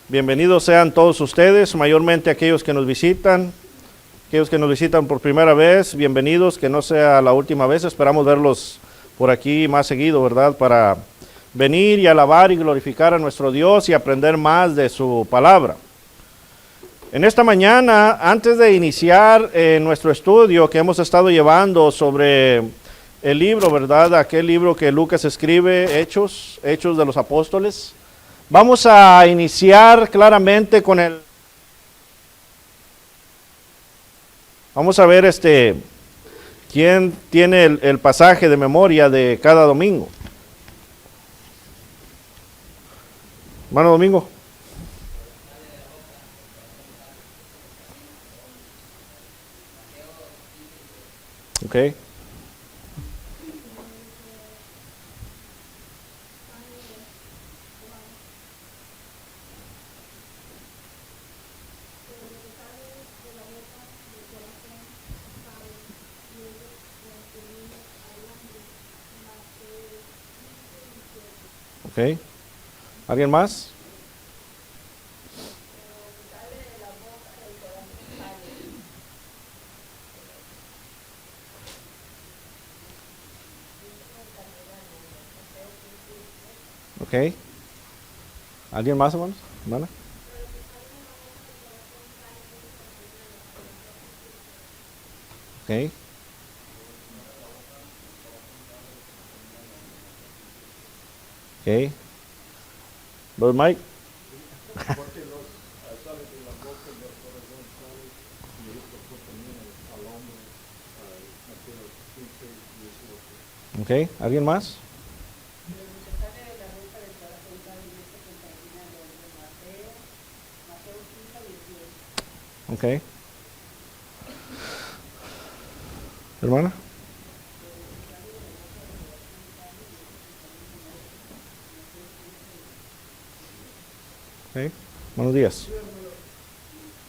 Bienvenidos sean todos ustedes, mayormente aquellos que nos visitan por primera vez, bienvenidos, que no sea la última vez, esperamos verlos por aquí más seguido, ¿verdad? Para venir y alabar y glorificar a nuestro Dios y aprender más de su palabra. En esta mañana, antes de iniciar nuestro estudio que hemos estado llevando sobre el libro, ¿verdad? Aquel libro que Lucas escribe, Hechos de los Apóstoles, vamos a iniciar claramente con vamos a ver quién tiene el pasaje de memoria de cada domingo. Hermano Domingo. Okay. Okay. ¿Alguien más? Okay. ¿Alguien más, hermanos? ¿Hermana? Okay. Okay. Brother Mike. Okay. ¿Alguien más? Okay. Hermana. Okay. Buenos días.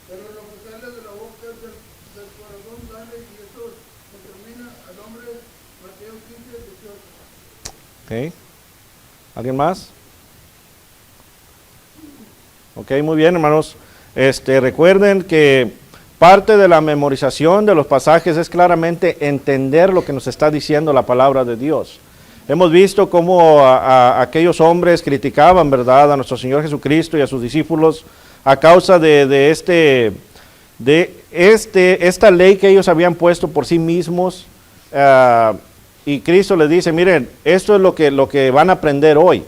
Pero lo que sale de la boca es del corazón sale y esto determina al hombre. Mateo 15, 18. Okay. ¿Alguien más? Okay, muy bien, hermanos. Recuerden que parte de la memorización de los pasajes es claramente entender lo que nos está diciendo la palabra de Dios. Hemos visto cómo aquellos hombres criticaban, ¿verdad?, a nuestro Señor Jesucristo y a sus discípulos a causa de esta ley que ellos habían puesto por sí mismos. Y Cristo les dice, miren, esto es lo que van a aprender hoy,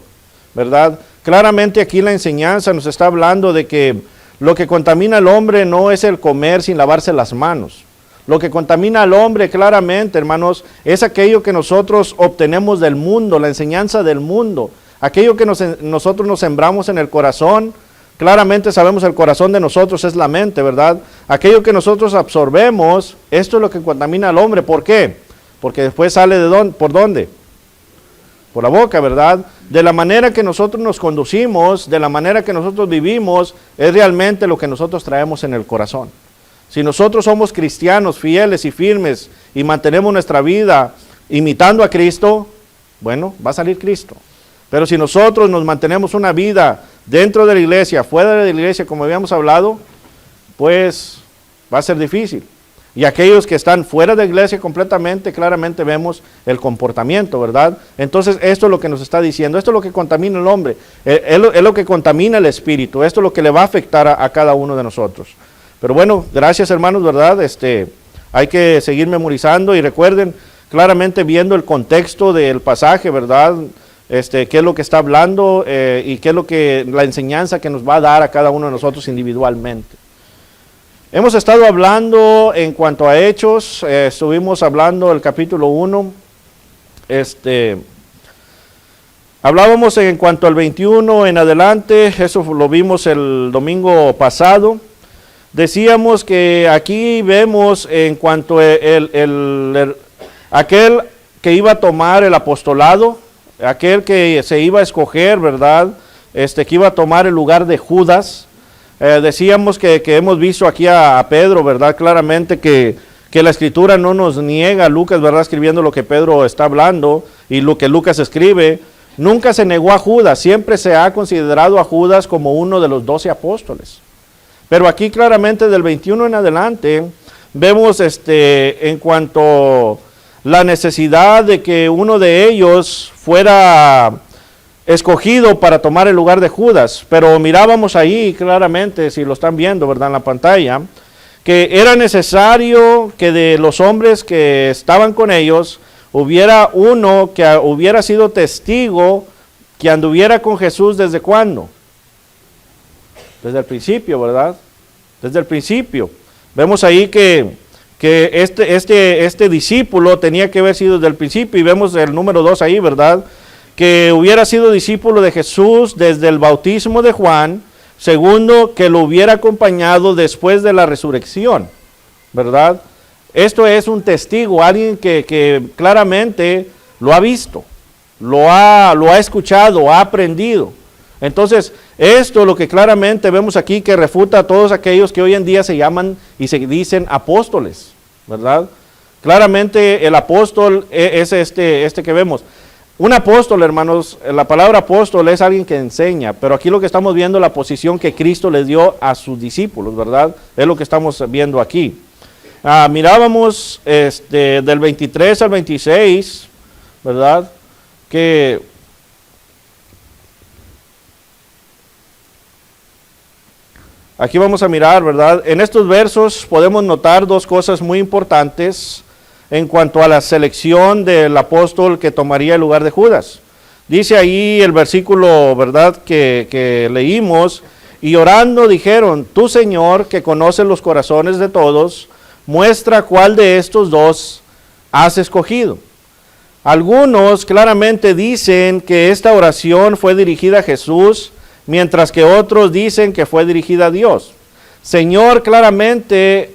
¿verdad? Claramente aquí la enseñanza nos está hablando de que lo que contamina al hombre no es el comer sin lavarse las manos. Lo que contamina al hombre claramente, hermanos, es aquello que nosotros obtenemos del mundo, la enseñanza del mundo. Aquello que nosotros nos sembramos en el corazón, claramente sabemos el corazón de nosotros es la mente, ¿verdad? Aquello que nosotros absorbemos, esto es lo que contamina al hombre. ¿Por qué? Porque después sale ¿por dónde? Por la boca, ¿verdad? De la manera que nosotros nos conducimos, de la manera que nosotros vivimos, es realmente lo que nosotros traemos en el corazón. Si nosotros somos cristianos fieles y firmes y mantenemos nuestra vida imitando a Cristo, bueno, va a salir Cristo. Pero si nosotros nos mantenemos una vida dentro de la iglesia, fuera de la iglesia, como habíamos hablado, pues va a ser difícil. Y aquellos que están fuera de la iglesia completamente, claramente vemos el comportamiento, ¿verdad? Entonces, esto es lo que nos está diciendo, esto es lo que contamina al hombre, es lo que contamina el espíritu, esto es lo que le va a afectar a cada uno de nosotros. Pero bueno, gracias hermanos, ¿verdad? Hay que seguir memorizando y recuerden, claramente viendo el contexto del pasaje, ¿verdad? Qué es lo que está hablando y qué es la enseñanza que nos va a dar a cada uno de nosotros individualmente. Hemos estado hablando en cuanto a Hechos, estuvimos hablando del capítulo 1, hablábamos en cuanto al 21 en adelante, eso lo vimos el domingo pasado. Decíamos que aquí vemos en cuanto aquel que iba a tomar el apostolado, aquel que se iba a escoger, ¿verdad? Que iba a tomar el lugar de Judas. Decíamos que hemos visto aquí a Pedro, ¿verdad? Claramente que la escritura no nos niega, Lucas, ¿verdad? Escribiendo lo que Pedro está hablando y lo que Lucas escribe, Nunca se negó a Judas, siempre se ha considerado a Judas como uno de los 12 apóstoles. Pero aquí claramente del 21 en adelante vemos en cuanto la necesidad de que uno de ellos fuera escogido para tomar el lugar de Judas. Pero mirábamos ahí claramente, si lo están viendo, ¿verdad?, en la pantalla, que era necesario que de los hombres que estaban con ellos hubiera uno que hubiera sido testigo, que anduviera con Jesús ¿desde cuándo? Desde el principio, ¿verdad? Desde el principio. Vemos ahí que este discípulo tenía que haber sido desde el principio, y vemos el número 2 ahí, ¿verdad? Que hubiera sido discípulo de Jesús desde el bautismo de Juan. Segundo, que lo hubiera acompañado después de la resurrección, ¿verdad? Esto es un testigo, alguien que claramente lo ha visto, lo ha escuchado, ha aprendido. Entonces, esto es lo que claramente vemos aquí, que refuta a todos aquellos que hoy en día se llaman y se dicen apóstoles, ¿verdad? Claramente el apóstol es este que vemos. Un apóstol, hermanos, la palabra apóstol es alguien que enseña, pero aquí lo que estamos viendo es la posición que Cristo les dio a sus discípulos, ¿verdad? Es lo que estamos viendo aquí. Mirábamos del 23 al 26, ¿verdad? Que aquí vamos a mirar, ¿verdad? En estos versos podemos notar dos cosas muy importantes en cuanto a la selección del apóstol que tomaría el lugar de Judas. Dice ahí el versículo, ¿verdad?, que leímos: y orando dijeron, tú, Señor, que conoces los corazones de todos, muestra cuál de estos dos has escogido. Algunos claramente dicen que esta oración fue dirigida a Jesús, mientras que otros dicen que fue dirigida a Dios. Señor, claramente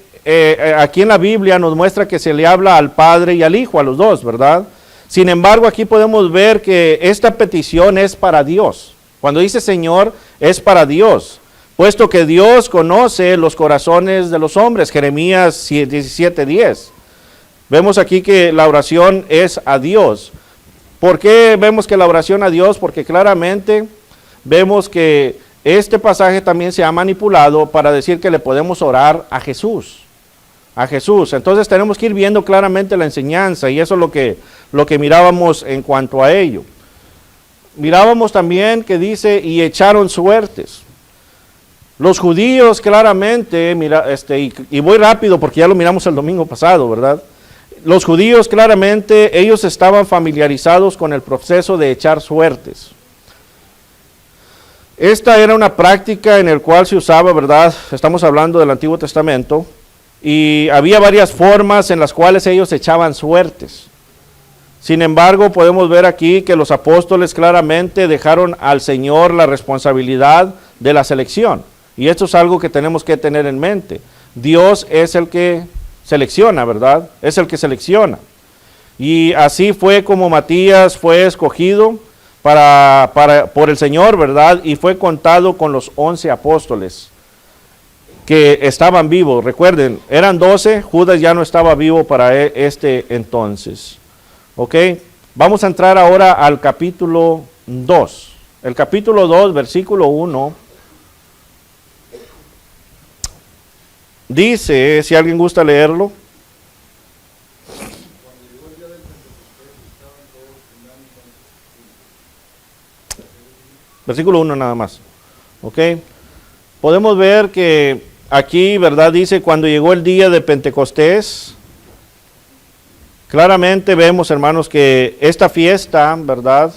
aquí en la Biblia nos muestra que se le habla al Padre y al Hijo, a los dos, ¿verdad? Sin embargo, aquí podemos ver que esta petición es para Dios. Cuando dice Señor, es para Dios, puesto que Dios conoce los corazones de los hombres. Jeremías 17:10. Vemos aquí que la oración es a Dios. ¿Por qué vemos que la oración a Dios? Porque claramente vemos que este pasaje también se ha manipulado para decir que le podemos orar a Jesús. A Jesús. Entonces tenemos que ir viendo claramente la enseñanza, y eso es lo que mirábamos en cuanto a ello. Mirábamos también que dice, y echaron suertes. Los judíos claramente, y voy rápido porque ya lo miramos el domingo pasado, ¿verdad? Los judíos claramente, ellos estaban familiarizados con el proceso de echar suertes. Esta era una práctica en la cual se usaba, ¿verdad? Estamos hablando del Antiguo Testamento, y había varias formas en las cuales ellos echaban suertes. Sin embargo, podemos ver aquí que los apóstoles claramente dejaron al Señor la responsabilidad de la selección. Y esto es algo que tenemos que tener en mente. Dios es el que selecciona, ¿verdad? Es el que selecciona. Y así fue como Matías fue escogido por el Señor, ¿verdad? Y fue contado con los 11 apóstoles que estaban vivos. Recuerden, eran 12, Judas ya no estaba vivo para este entonces. ¿Ok? Vamos a entrar ahora al capítulo 2. El capítulo 2, versículo 1. Dice, si alguien gusta leerlo. Versículo 1 nada más. ¿Ok? Podemos ver que aquí, ¿verdad? Dice, cuando llegó el día de Pentecostés, claramente vemos, hermanos, que esta fiesta, ¿verdad?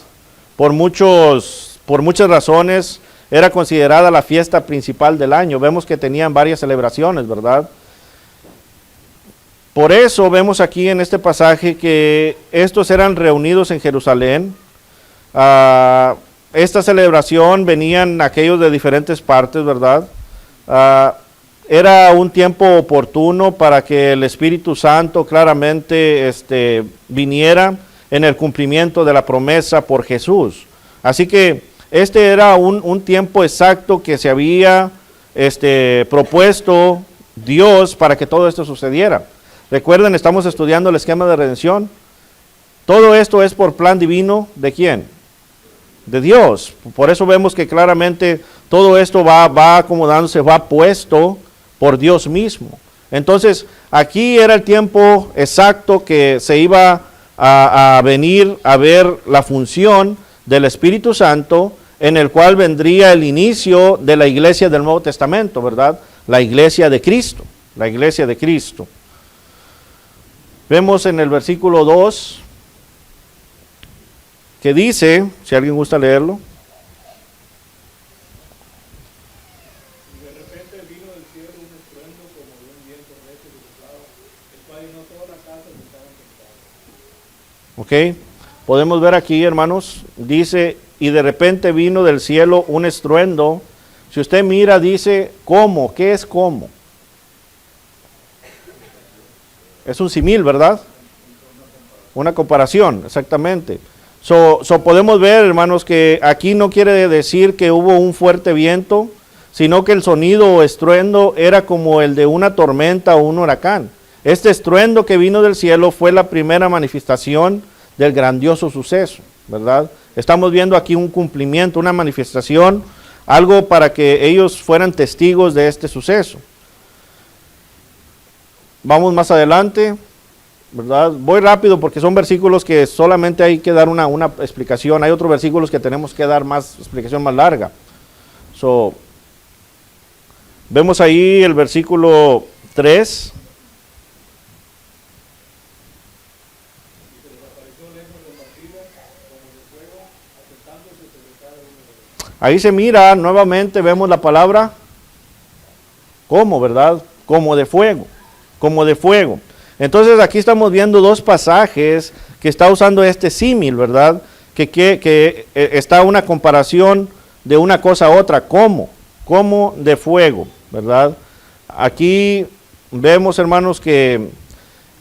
Por muchas razones, era considerada la fiesta principal del año. Vemos que tenían varias celebraciones, ¿verdad? Por eso vemos aquí en este pasaje que estos eran reunidos en Jerusalén. Esta celebración venían aquellos de diferentes partes, ¿verdad? Era un tiempo oportuno para que el Espíritu Santo claramente viniera en el cumplimiento de la promesa por Jesús. Así que este era un tiempo exacto que se había propuesto Dios para que todo esto sucediera. Recuerden, estamos estudiando el esquema de redención. Todo esto es por plan divino, ¿de quién? de Dios. Por eso vemos que claramente todo esto va acomodándose, va puesto por Dios mismo. Entonces, aquí era el tiempo exacto que se iba a venir a ver la función del Espíritu Santo, en el cual vendría el inicio de la iglesia del Nuevo Testamento, ¿verdad? La iglesia de Cristo, la iglesia de Cristo. Vemos en el versículo 2 que dice, si alguien gusta leerlo. Ok, podemos ver aquí, hermanos, dice, y de repente vino del cielo un estruendo. Si usted mira, dice, ¿cómo? ¿Qué es cómo? Es un símil, ¿verdad? Una comparación, exactamente. Podemos ver, hermanos, que aquí no quiere decir que hubo un fuerte viento, sino que el sonido o estruendo era como el de una tormenta o un huracán. Este estruendo que vino del cielo fue la primera manifestación del grandioso suceso, ¿verdad? Estamos viendo aquí un cumplimiento, una manifestación, algo para que ellos fueran testigos de este suceso. Vamos más adelante, ¿verdad? Voy rápido porque son versículos que solamente hay que dar una explicación. Hay otros versículos que tenemos que dar más explicación más larga. Vemos ahí el versículo 3. Ahí se mira, nuevamente vemos la palabra como, ¿verdad? Como de fuego, como de fuego. Entonces aquí estamos viendo dos pasajes que está usando este símil, ¿verdad? Que está una comparación de una cosa a otra, como de fuego, ¿verdad? Aquí vemos, hermanos, que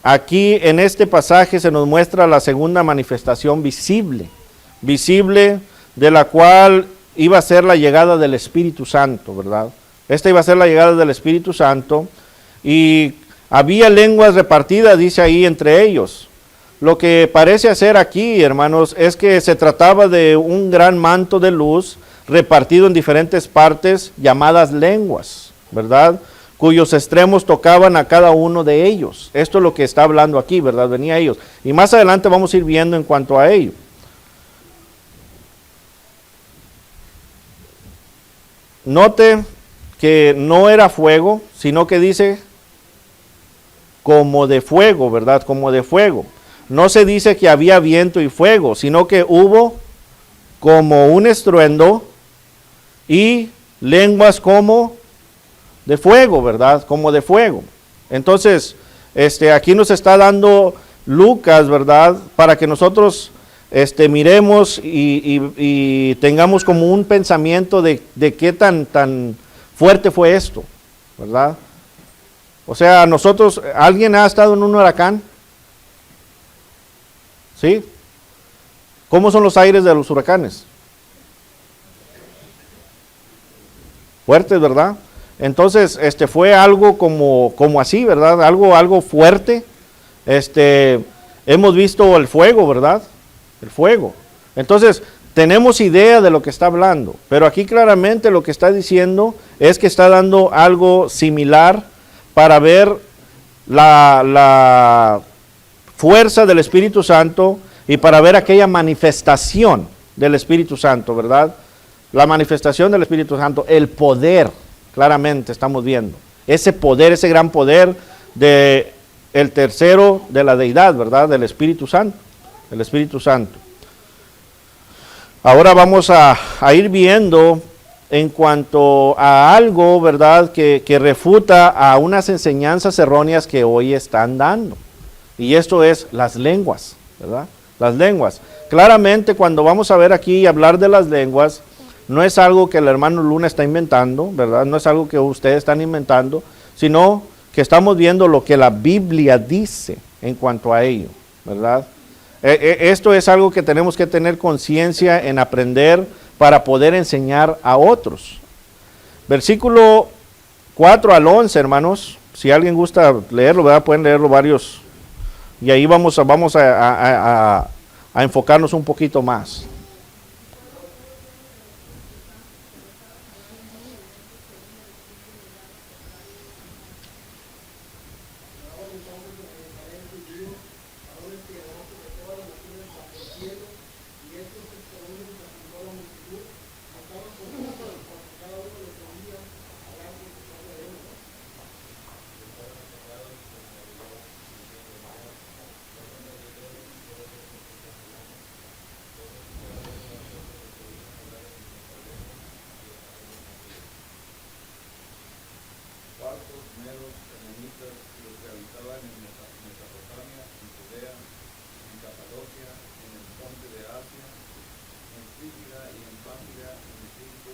aquí en este pasaje se nos muestra la segunda manifestación visible de la cual iba a ser la llegada del Espíritu Santo, ¿verdad? Esta iba a ser la llegada del Espíritu Santo y había lenguas repartidas, dice ahí, entre ellos. Lo que parece hacer aquí, hermanos, es que se trataba de un gran manto de luz repartido en diferentes partes llamadas lenguas, ¿verdad? Cuyos extremos tocaban a cada uno de ellos. Esto es lo que está hablando aquí, ¿verdad? Venía a ellos. Y más adelante vamos a ir viendo en cuanto a ello. Note que no era fuego, sino que dice como de fuego, ¿verdad? Como de fuego. No se dice que había viento y fuego, sino que hubo como un estruendo y lenguas como de fuego, ¿verdad? Como de fuego. Entonces, aquí nos está dando Lucas, ¿verdad? Para que nosotros miremos y tengamos como un pensamiento de qué tan fuerte fue esto, ¿verdad? O sea, nosotros, ¿alguien ha estado en un huracán? ¿Sí? ¿Cómo son los aires de los huracanes? Fuertes, ¿verdad? Entonces, fue algo como así, ¿verdad? Algo fuerte. Hemos visto el fuego, ¿verdad? El fuego. Entonces, tenemos idea de lo que está hablando, pero aquí claramente lo que está diciendo es que está dando algo similar para ver la fuerza del Espíritu Santo y para ver aquella manifestación del Espíritu Santo, ¿verdad? La manifestación del Espíritu Santo, el poder, claramente estamos viendo. Ese poder, ese gran poder de el tercero de la deidad, ¿verdad? Del Espíritu Santo. El Espíritu Santo. Ahora vamos a ir viendo en cuanto a algo, ¿verdad? Que refuta a unas enseñanzas erróneas que hoy están dando. Y esto es las lenguas, ¿verdad? Las lenguas. Claramente cuando vamos a ver aquí y hablar de las lenguas, no es algo que el hermano Luna está inventando, ¿verdad? No es algo que ustedes están inventando, sino que estamos viendo lo que la Biblia dice en cuanto a ello, ¿verdad? Esto es algo que tenemos que tener conciencia en aprender para poder enseñar a otros. Versículo 4 al 11, hermanos, si alguien gusta leerlo, ¿verdad? Pueden leerlo varios, y ahí vamos a enfocarnos un poquito más. medos, elamitas y los que habitaban en Mesopotamia, en Judea, en Capadocia, en el monte de Asia, en Frígida y en Pamfilia, en Egipto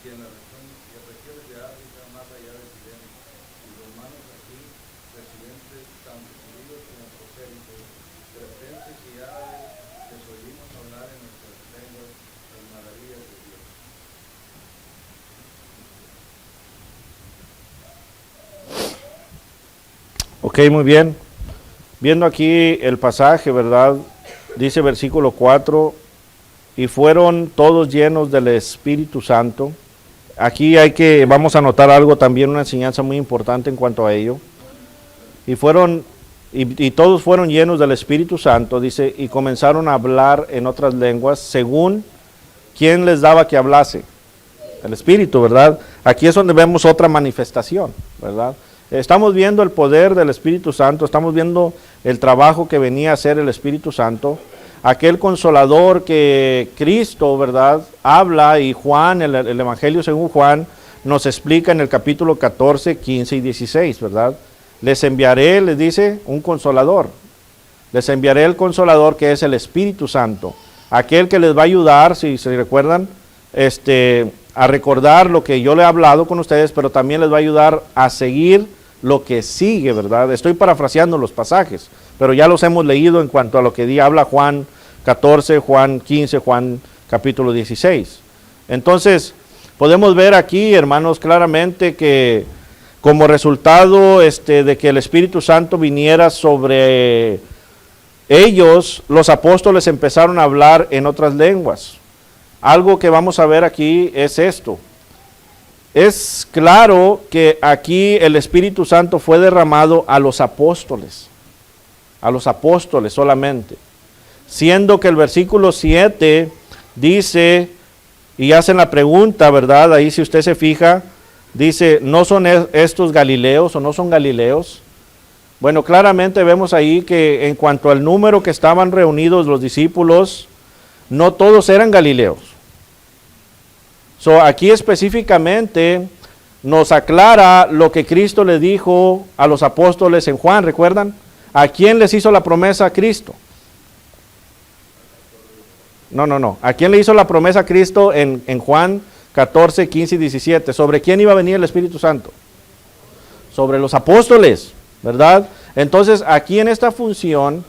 y en las regiones de África más allá de Sirene, y romanos aquí, residentes tanto judíos como prosélitos, cretenses y árabes, les oímos hablar en nuestras lenguas las maravillas de Dios. Ok, muy bien. Viendo aquí el pasaje, ¿verdad? Dice versículo 4, y fueron todos llenos del Espíritu Santo. Aquí vamos a notar algo también, una enseñanza muy importante en cuanto a ello. Y todos fueron llenos del Espíritu Santo, dice, y comenzaron a hablar en otras lenguas, según quién les daba que hablase. El Espíritu, ¿verdad? Aquí es donde vemos otra manifestación, ¿verdad? Estamos viendo el poder del Espíritu Santo, estamos viendo el trabajo que venía a hacer el Espíritu Santo, aquel consolador que Cristo, ¿verdad?, habla, y Juan, el Evangelio según Juan, nos explica en el capítulo 14, 15 y 16, ¿verdad? Les enviaré, les dice, un consolador. Les enviaré el consolador que es el Espíritu Santo, aquel que les va a ayudar, si se recuerdan, a recordar lo que yo le he hablado con ustedes, pero también les va a ayudar a seguir lo que sigue, ¿verdad? Estoy parafraseando los pasajes, pero ya los hemos leído en cuanto a lo que habla Juan 14, Juan 15, Juan capítulo 16. Entonces, podemos ver aquí, hermanos, claramente que como resultado de que el Espíritu Santo viniera sobre ellos, los apóstoles empezaron a hablar en otras lenguas. Algo que vamos a ver aquí es esto. Es claro que aquí el Espíritu Santo fue derramado a los apóstoles solamente. Siendo que el versículo 7 dice, y hacen la pregunta, ¿verdad? Ahí si usted se fija, dice, ¿no son estos galileos o no son galileos? Bueno, claramente vemos ahí que en cuanto al número que estaban reunidos los discípulos, no todos eran galileos. Aquí específicamente nos aclara lo que Cristo le dijo a los apóstoles en Juan, ¿recuerdan? ¿A quién les hizo la promesa a Cristo? No. ¿A quién le hizo la promesa a Cristo en Juan 14, 15 y 17? ¿Sobre quién iba a venir el Espíritu Santo? Sobre los apóstoles, ¿verdad? Entonces, aquí en esta función,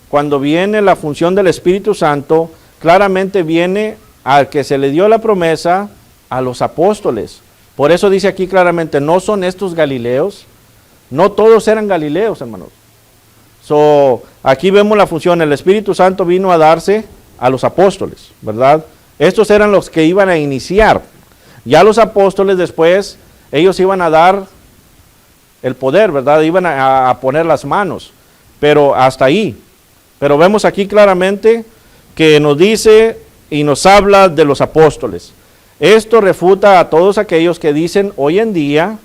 cuando viene la función del Espíritu Santo, claramente viene al que se le dio la promesa a los apóstoles. Por eso dice aquí claramente, no son estos galileos, no todos eran galileos, hermanos. Aquí vemos la función, el Espíritu Santo vino a darse a los apóstoles, ¿verdad? Estos eran los que iban a iniciar. Ya los apóstoles después, ellos iban a dar el poder, ¿verdad? Iban a poner las manos, pero hasta ahí. Pero vemos aquí claramente que nos dice y nos habla de los apóstoles. Esto refuta a todos aquellos que dicen hoy en día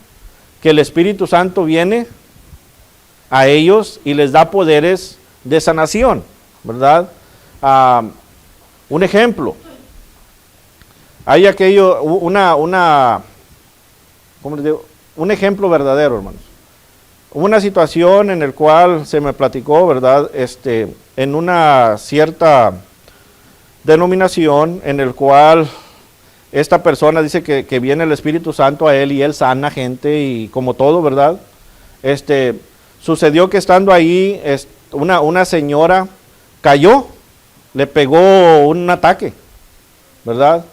que el Espíritu Santo viene a ellos y les da poderes de sanación, ¿verdad? Un ejemplo. Hay ¿cómo les digo? Un ejemplo verdadero, hermanos. Una situación en la cual se me platicó, ¿verdad? En una cierta denominación en el cual esta persona dice que viene el Espíritu Santo a él y él sana gente y como todo, ¿verdad? Sucedió que estando ahí, una señora cayó, le pegó un ataque, ¿verdad?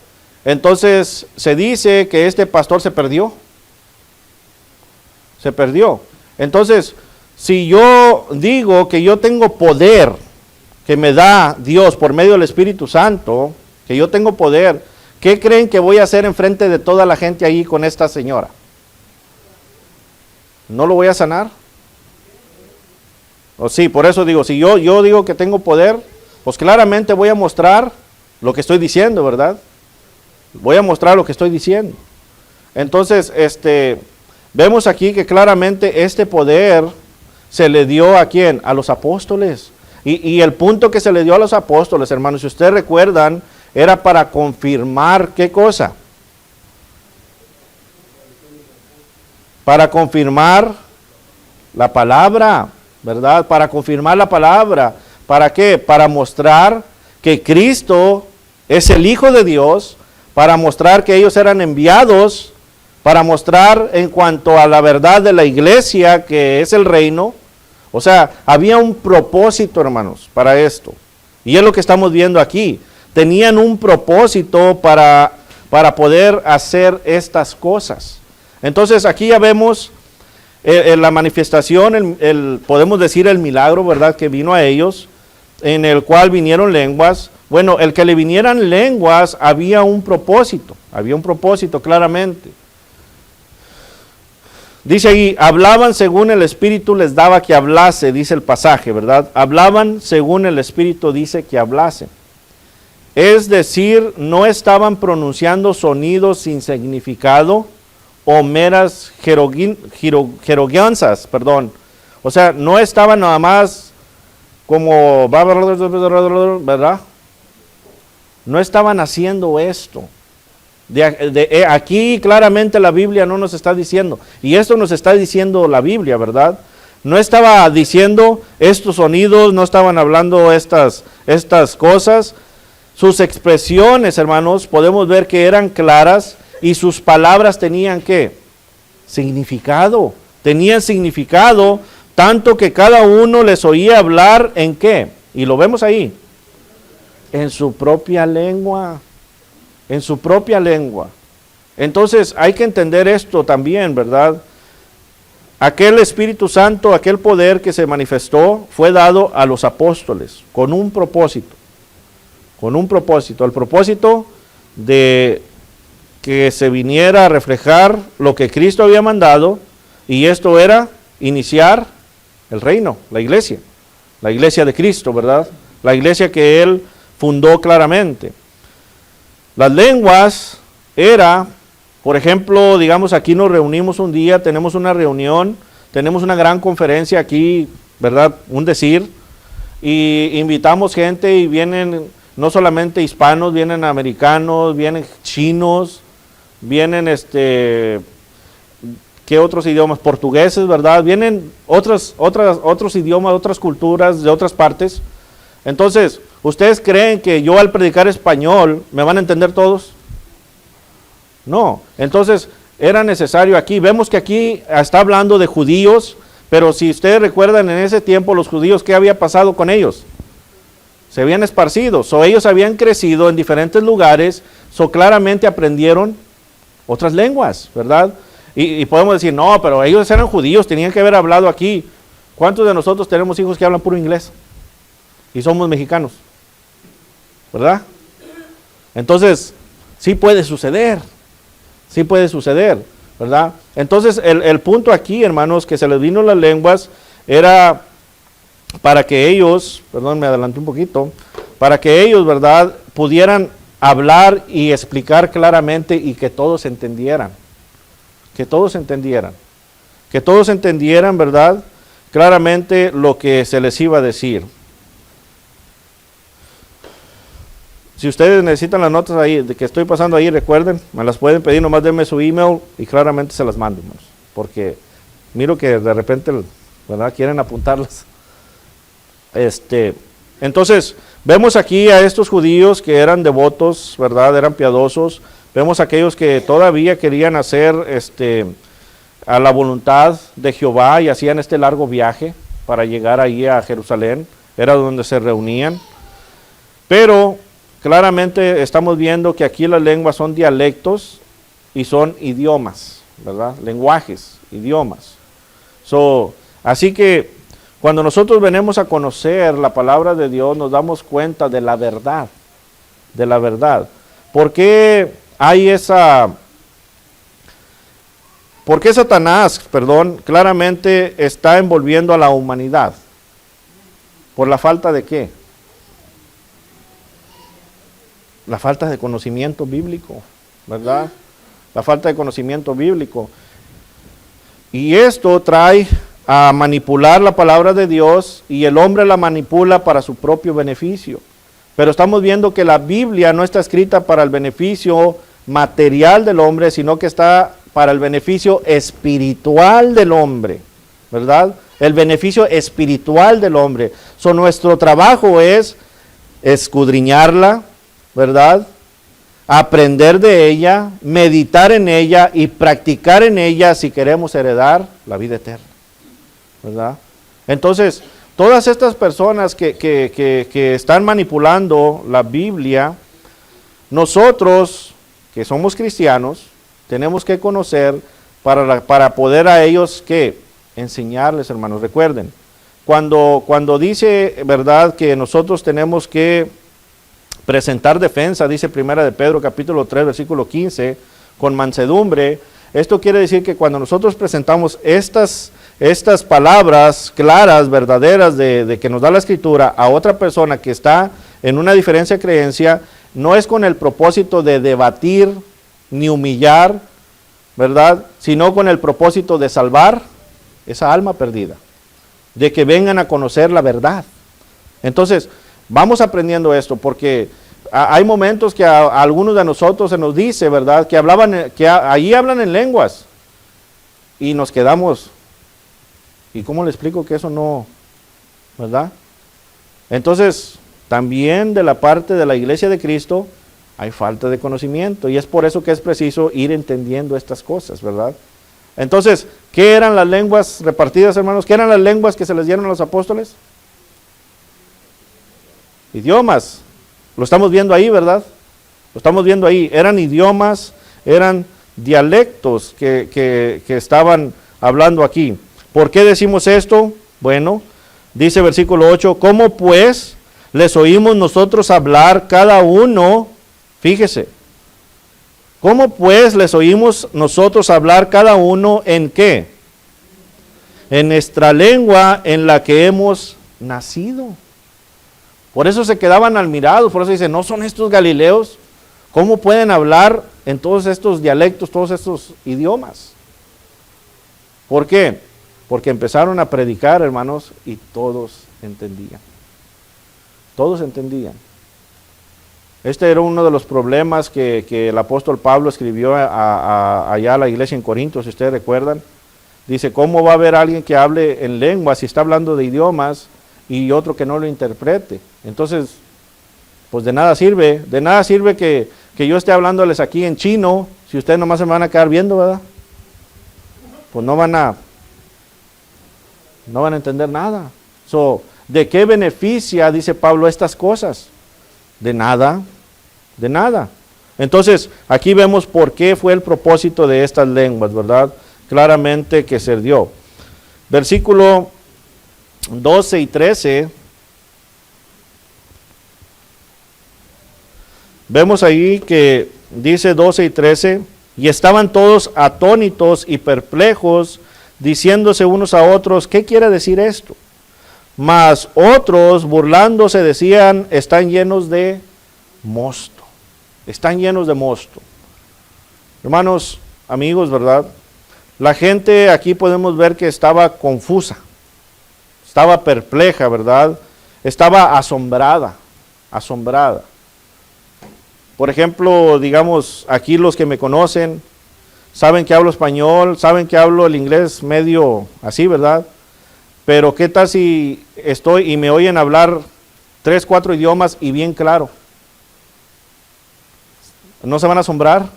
Entonces se dice que este pastor se perdió. Entonces, si yo digo que yo tengo poder que me da Dios por medio del Espíritu Santo, que yo tengo poder, ¿qué creen que voy a hacer enfrente de toda la gente ahí con esta señora? ¿No lo voy a sanar? O sí, por eso digo, si yo digo que tengo poder, pues claramente voy a mostrar lo que estoy diciendo, ¿verdad? Voy a mostrar lo que estoy diciendo. Entonces, vemos aquí que claramente este poder se le dio ¿a quién? A los apóstoles. Y el punto que se le dio a los apóstoles, hermanos, si ustedes recuerdan, era para confirmar ¿qué cosa? Para confirmar la palabra, ¿verdad? Para confirmar la palabra. ¿Para qué? Para mostrar que Cristo es el Hijo de Dios, para mostrar que ellos eran enviados, para mostrar en cuanto a la verdad de la iglesia, que es el reino. O sea, había un propósito, hermanos, para esto. Y es lo que estamos viendo aquí. Tenían un propósito para poder hacer estas cosas. Entonces, aquí ya vemos la manifestación, podemos decir el milagro, ¿verdad?, que vino a ellos, en el cual vinieron lenguas. Bueno, el que le vinieran lenguas había un propósito claramente. Dice ahí, hablaban según el Espíritu les daba que hablase, dice el pasaje, ¿verdad? Hablaban según el Espíritu dice que hablase. Es decir, no estaban pronunciando sonidos sin significado o meras jeroganzas, perdón. O sea, no estaban nada más como, ¿verdad? No estaban haciendo esto. Aquí claramente la Biblia no nos está diciendo, y esto nos está diciendo la Biblia, ¿verdad? No estaba diciendo estos sonidos, no estaban hablando estas cosas. Sus expresiones, hermanos, podemos ver que eran claras y sus palabras tenían ¿qué? Significado. Tenían significado, tanto que cada uno les oía hablar ¿en qué? Y lo vemos ahí, en su propia lengua. En su propia lengua. Entonces hay que entender esto también, ¿verdad? Aquel Espíritu Santo, aquel poder que se manifestó, fue dado a los apóstoles con un propósito. Con un propósito. El propósito de que se viniera a reflejar lo que Cristo había mandado, y esto era iniciar el reino, la iglesia de Cristo, ¿verdad? La iglesia que Él fundó claramente. Las lenguas era, por ejemplo, digamos, aquí nos reunimos un día, tenemos una reunión, tenemos una gran conferencia aquí, ¿verdad? Un decir, y invitamos gente y vienen no solamente hispanos, vienen americanos, vienen chinos, vienen ¿qué otros idiomas? Portugueses, ¿verdad? Vienen otros idiomas, otras culturas de otras partes. Entonces, ¿ustedes creen que yo al predicar español me van a entender todos? No. Entonces, era necesario aquí. Vemos que aquí está hablando de judíos, pero si ustedes recuerdan en ese tiempo los judíos, ¿qué había pasado con ellos? Se habían esparcido. Ellos habían crecido en diferentes lugares, claramente aprendieron otras lenguas, ¿verdad? Y podemos decir, no, pero ellos eran judíos, tenían que haber hablado aquí. ¿Cuántos de nosotros tenemos hijos que hablan puro inglés? Y somos mexicanos, ¿verdad? Entonces, sí puede suceder, ¿verdad? Entonces, el punto aquí, hermanos, que se les vino las lenguas, era para que ellos, perdón, me adelanté un poquito, para que ellos, ¿verdad?, pudieran hablar y explicar claramente y que todos entendieran, ¿verdad?, claramente lo que se les iba a decir. Si ustedes necesitan las notas ahí, de que estoy pasando ahí, recuerden, me las pueden pedir, nomás denme su email y claramente se las mando, hermanos, porque miro que de repente, ¿verdad?, quieren apuntarlas. Entonces, vemos aquí a estos judíos que eran devotos, ¿verdad?, eran piadosos. Vemos a aquellos que todavía querían hacer a la voluntad de Jehová y hacían este largo viaje para llegar ahí a Jerusalén, era donde se reunían. Pero claramente estamos viendo que aquí las lenguas son dialectos y son idiomas, ¿verdad? Lenguajes, idiomas. Así que cuando nosotros venimos a conocer la palabra de Dios, nos damos cuenta de la verdad, ¿Por qué Satanás, claramente está envolviendo a la humanidad? ¿Por la falta de qué? La falta de conocimiento bíblico, ¿verdad? La falta de conocimiento bíblico. Y esto trae a manipular la palabra de Dios y el hombre la manipula para su propio beneficio. Pero estamos viendo que la Biblia no está escrita para el beneficio material del hombre, sino que está para el beneficio espiritual del hombre, ¿verdad? El beneficio espiritual del hombre. So, nuestro trabajo es escudriñarla, ¿verdad? Aprender de ella, meditar en ella y practicar en ella si queremos heredar la vida eterna, ¿verdad? Entonces, todas estas personas que están manipulando la Biblia, nosotros que somos cristianos, tenemos que conocer para poder a ellos que enseñarles, hermanos. Recuerden, cuando dice, verdad, que nosotros tenemos que presentar defensa, dice Primera de Pedro capítulo 3 versículo 15, con mansedumbre, esto quiere decir que cuando nosotros presentamos estas palabras claras, verdaderas de que nos da la Escritura a otra persona que está en una diferencia de creencia, no es con el propósito de debatir ni humillar, ¿verdad? Sino con el propósito de salvar esa alma perdida, de que vengan a conocer la verdad. Entonces, vamos aprendiendo esto, porque hay momentos que a algunos de nosotros se nos dice, ¿verdad? Que ahí hablan en lenguas, y nos quedamos, ¿y cómo le explico que eso no, verdad? Entonces, también de la parte de la iglesia de Cristo hay falta de conocimiento, y es por eso que es preciso ir entendiendo estas cosas, ¿verdad? Entonces, ¿qué eran las lenguas repartidas, hermanos? ¿Qué eran las lenguas que se les dieron a los apóstoles? Idiomas. Lo estamos viendo ahí, ¿verdad? Lo estamos viendo ahí. Eran idiomas, eran dialectos que estaban hablando aquí. ¿Por qué decimos esto? Bueno, dice versículo 8, ¿cómo pues les oímos nosotros hablar cada uno? Fíjese, ¿cómo pues les oímos nosotros hablar cada uno en qué? En nuestra lengua en la que hemos nacido. Por eso se quedaban admirados, por eso dicen, ¿no son estos galileos? ¿Cómo pueden hablar en todos estos dialectos, todos estos idiomas? ¿Por qué? Porque empezaron a predicar, hermanos, y todos entendían. Todos entendían. Este era uno de los problemas que el apóstol Pablo escribió allá a la iglesia en Corinto, si ustedes recuerdan. Dice, ¿cómo va a haber alguien que hable en lenguas si está hablando de idiomas y otro que no lo interprete? Entonces, pues de nada sirve que yo esté hablándoles aquí en chino, si ustedes nomás se me van a quedar viendo, ¿verdad? Pues no van a entender nada. So, ¿de qué beneficia, dice Pablo, estas cosas? De nada, de nada. Entonces, aquí vemos por qué fue el propósito de estas lenguas, ¿verdad? Claramente que se dio. Versículo 12 y 13. Vemos ahí que dice 12 y 13, y estaban todos atónitos y perplejos, diciéndose unos a otros, ¿qué quiere decir esto? Mas otros, burlándose, decían, están llenos de mosto. Están llenos de mosto. Hermanos, amigos, ¿verdad? La gente aquí podemos ver que estaba confusa, estaba perpleja, ¿verdad? Estaba asombrada. Por ejemplo, digamos, aquí los que me conocen, saben que hablo español, saben que hablo el inglés medio así, ¿verdad? Pero ¿qué tal si estoy y me oyen hablar 3, 4 idiomas y bien claro? ¿No se van a asombrar? Van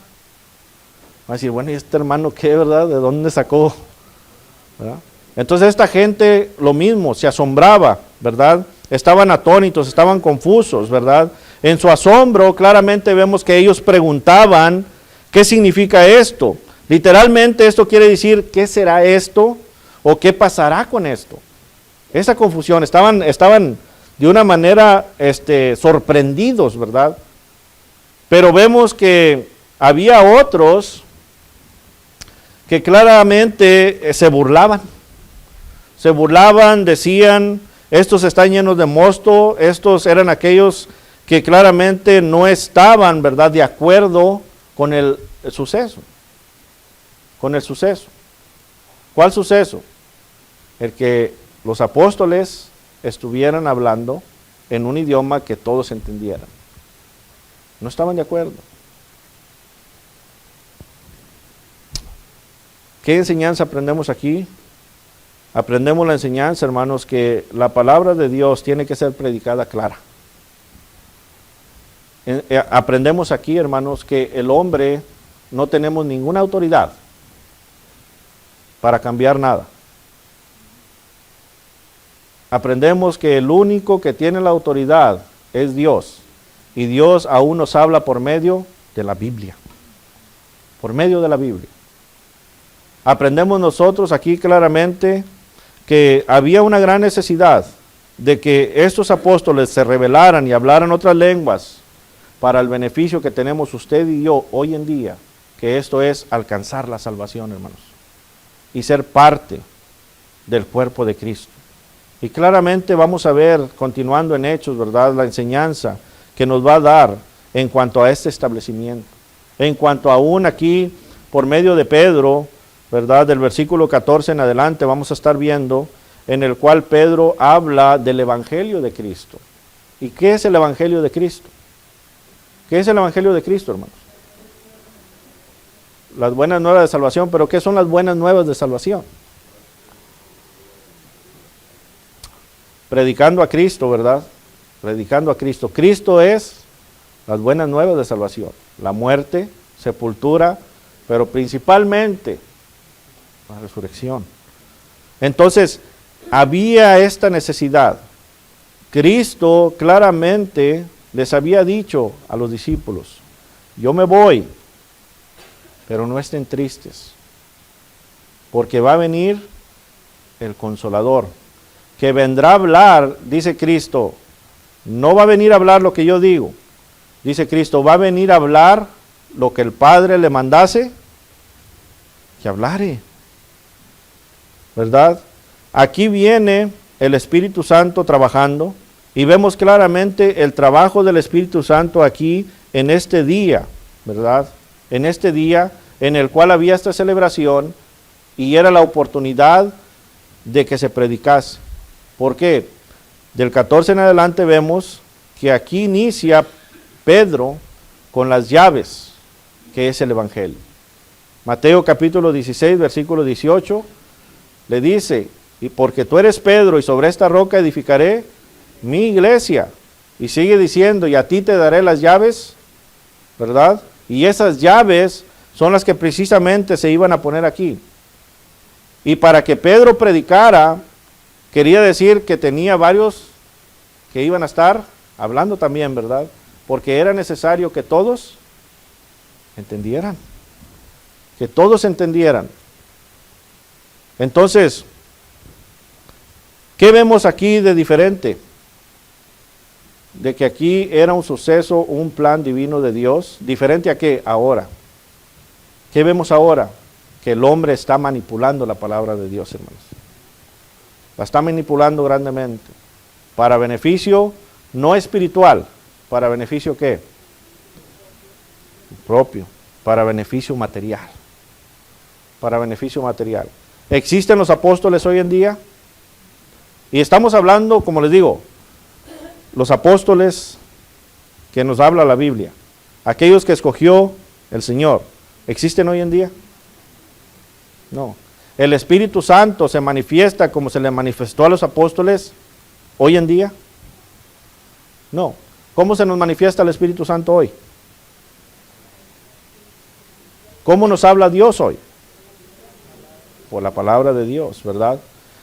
a decir, bueno, ¿y este hermano qué, verdad? ¿De dónde sacó? ¿Verdad? Entonces esta gente lo mismo, se asombraba, ¿verdad? Estaban atónitos, estaban confusos, ¿verdad? En su asombro claramente vemos que ellos preguntaban, ¿qué significa esto? Literalmente esto quiere decir, ¿qué será esto? ¿O qué pasará con esto? Esa confusión, estaban de una manera sorprendidos, ¿verdad? Pero vemos que había otros que claramente se burlaban, decían, estos están llenos de mosto, estos eran aquellos que claramente no estaban, ¿verdad?, de acuerdo con el suceso. ¿Cuál suceso? El que los apóstoles estuvieran hablando en un idioma que todos entendieran. No estaban de acuerdo. ¿Qué enseñanza aprendemos aquí? Aprendemos la enseñanza, hermanos, que la palabra de Dios tiene que ser predicada clara. Aprendemos aquí, hermanos, que el hombre no tenemos ninguna autoridad para cambiar nada. Aprendemos que el único que tiene la autoridad es Dios. Y Dios aún nos habla por medio de la Biblia. Por medio de la Biblia. Aprendemos nosotros aquí claramente que había una gran necesidad de que estos apóstoles se revelaran y hablaran otras lenguas para el beneficio que tenemos usted y yo hoy en día, que esto es alcanzar la salvación, hermanos, y ser parte del cuerpo de Cristo. Y claramente vamos a ver, continuando en Hechos, ¿verdad?, la enseñanza que nos va a dar en cuanto a este establecimiento. En cuanto aún aquí, por medio de Pedro, ¿verdad?, del versículo 14 en adelante, vamos a estar viendo, en el cual Pedro habla del Evangelio de Cristo. ¿Y qué es el Evangelio de Cristo? ¿Qué es el Evangelio de Cristo, hermanos? Las buenas nuevas de salvación, pero ¿qué son las buenas nuevas de salvación? Predicando a Cristo, ¿verdad? Predicando a Cristo. Cristo es las buenas nuevas de salvación. La muerte, sepultura, pero principalmente la resurrección. Entonces, había esta necesidad. Cristo claramente les había dicho a los discípulos, yo me voy, pero no estén tristes, porque va a venir el Consolador, que vendrá a hablar, dice Cristo, no va a venir a hablar lo que yo digo, dice Cristo, va a venir a hablar lo que el Padre le mandase que hablare, ¿verdad? Aquí viene el Espíritu Santo trabajando y vemos claramente el trabajo del Espíritu Santo aquí en este día, ¿verdad? En este día en el cual había esta celebración y era la oportunidad de que se predicase. ¿Por qué? Del 14 en adelante vemos que aquí inicia Pedro con las llaves, que es el Evangelio. Mateo capítulo 16, versículo 18, le dice, y porque tú eres Pedro y sobre esta roca edificaré mi iglesia. Y sigue diciendo, y a ti te daré las llaves, ¿verdad? Y esas llaves son las que precisamente se iban a poner aquí. Y para que Pedro predicara, quería decir que tenía varios que iban a estar hablando también, ¿verdad? Porque era necesario que todos entendieran. Que todos entendieran. Entonces, ¿qué vemos aquí de diferente? De que aquí era un suceso, un plan divino de Dios. ¿Diferente a qué? Ahora. ¿Qué vemos ahora? Que el hombre está manipulando la palabra de Dios, hermanos. La está manipulando grandemente. Para beneficio no espiritual. ¿Para beneficio qué? Propio. Para beneficio material. Para beneficio material. ¿Existen los apóstoles hoy en día? Y estamos hablando, como les digo, los apóstoles que nos habla la Biblia, aquellos que escogió el Señor, ¿existen hoy en día? No. ¿El Espíritu Santo se manifiesta como se le manifestó a los apóstoles hoy en día? No. ¿Cómo se nos manifiesta el Espíritu Santo hoy? ¿Cómo nos habla Dios hoy? Por la palabra de Dios, ¿verdad?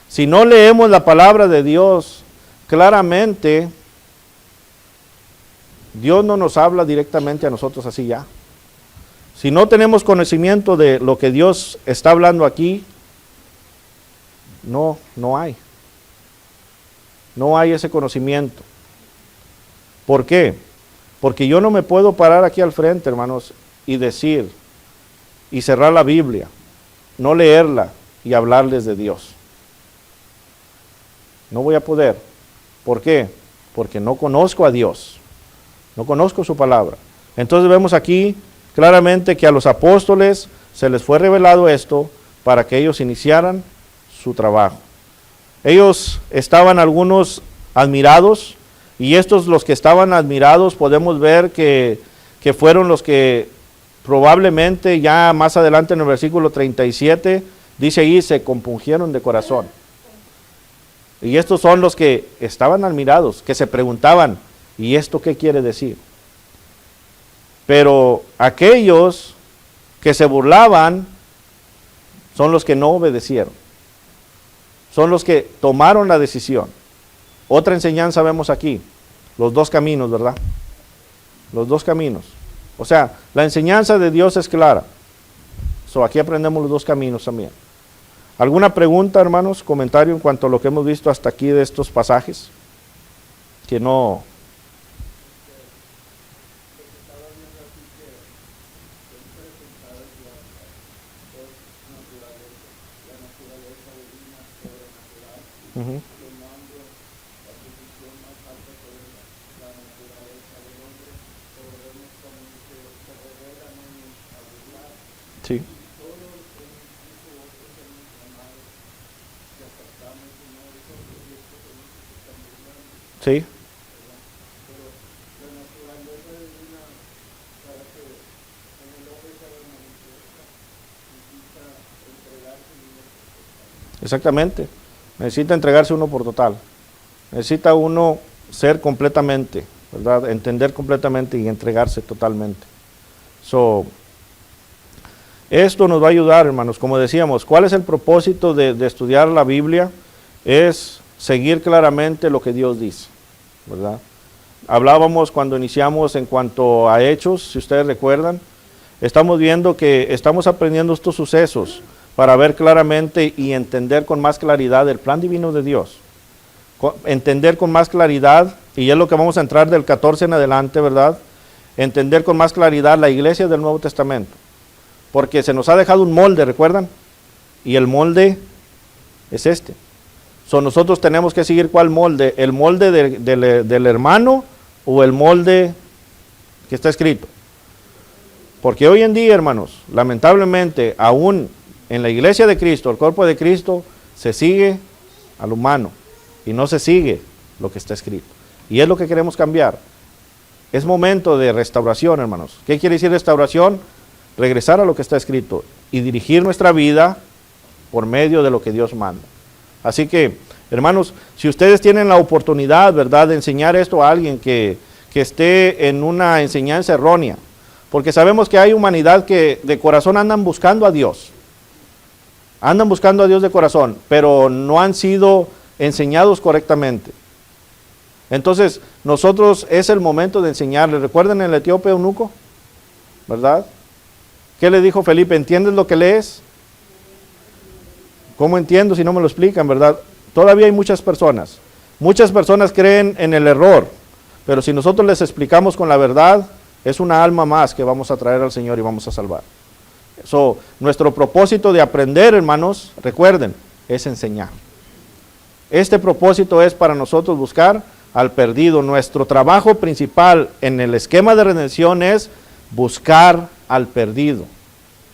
Si no leemos la palabra de Dios claramente, Dios no nos habla directamente a nosotros así ya. Si no tenemos conocimiento de lo que Dios está hablando aquí, no hay. No hay ese conocimiento. ¿Por qué? Porque yo no me puedo parar aquí al frente, hermanos, y decir, y cerrar la Biblia, no leerla y hablarles de Dios. No voy a poder. ¿Por qué? Porque no conozco a Dios. No conozco su palabra. Entonces vemos aquí claramente que a los apóstoles se les fue revelado esto para que ellos iniciaran su trabajo. Ellos estaban algunos admirados, y estos los que estaban admirados podemos ver que fueron los que probablemente ya más adelante en el versículo 37, dice ahí, se compungieron de corazón. Y estos son los que estaban admirados, que se preguntaban, ¿y esto qué quiere decir? Pero aquellos que se burlaban son los que no obedecieron. Son los que tomaron la decisión. Otra enseñanza vemos aquí, los dos caminos, ¿verdad? Los dos caminos. O sea, la enseñanza de Dios es clara. Aquí aprendemos los dos caminos también. ¿Alguna pregunta, hermanos? ¿Comentario en cuanto a lo que hemos visto hasta aquí de estos pasajes? Que no... Uh-huh. Sí. Sí. Exactamente. Necesita entregarse uno por total. Necesita uno ser completamente, ¿verdad? Entender completamente y entregarse totalmente. Esto nos va a ayudar, hermanos. Como decíamos, ¿cuál es el propósito de estudiar la Biblia? Es seguir claramente lo que Dios dice, ¿verdad? Hablábamos cuando iniciamos en cuanto a Hechos, si ustedes recuerdan, estamos viendo que estamos aprendiendo estos sucesos para ver claramente y entender con más claridad el plan divino de Dios. Entender con más claridad, y es lo que vamos a entrar del 14 en adelante, ¿verdad? Entender con más claridad la iglesia del Nuevo Testamento. Porque se nos ha dejado un molde, ¿recuerdan? Y el molde es este. Nosotros tenemos que seguir ¿cuál molde? ¿El molde del hermano o el molde que está escrito? Porque hoy en día, hermanos, lamentablemente, aún en la iglesia de Cristo, el cuerpo de Cristo, se sigue al humano y no se sigue lo que está escrito. Y es lo que queremos cambiar. Es momento de restauración, hermanos. ¿Qué quiere decir restauración? Regresar a lo que está escrito y dirigir nuestra vida por medio de lo que Dios manda. Así que, hermanos, si ustedes tienen la oportunidad, ¿verdad?, de enseñar esto a alguien que esté en una enseñanza errónea, porque sabemos que hay humanidad que de corazón andan buscando a Dios de corazón, pero no han sido enseñados correctamente. Entonces, nosotros es el momento de enseñarles. ¿Recuerdan el etíope eunuco? ¿Verdad? ¿Qué le dijo Felipe? ¿Entiendes lo que lees? ¿Cómo entiendo si no me lo explican, verdad? Todavía hay muchas personas creen en el error, pero si nosotros les explicamos con la verdad, es una alma más que vamos a traer al Señor y vamos a salvar. Nuestro propósito de aprender, hermanos, recuerden, es enseñar. Este propósito es para nosotros buscar al perdido. Nuestro trabajo principal en el esquema de redención es buscar al perdido,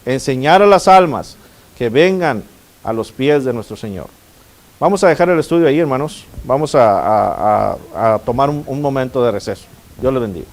enseñar a las almas que vengan a los pies de nuestro Señor. Vamos a dejar el estudio ahí, hermanos. Vamos a tomar un momento de receso. Dios les bendiga.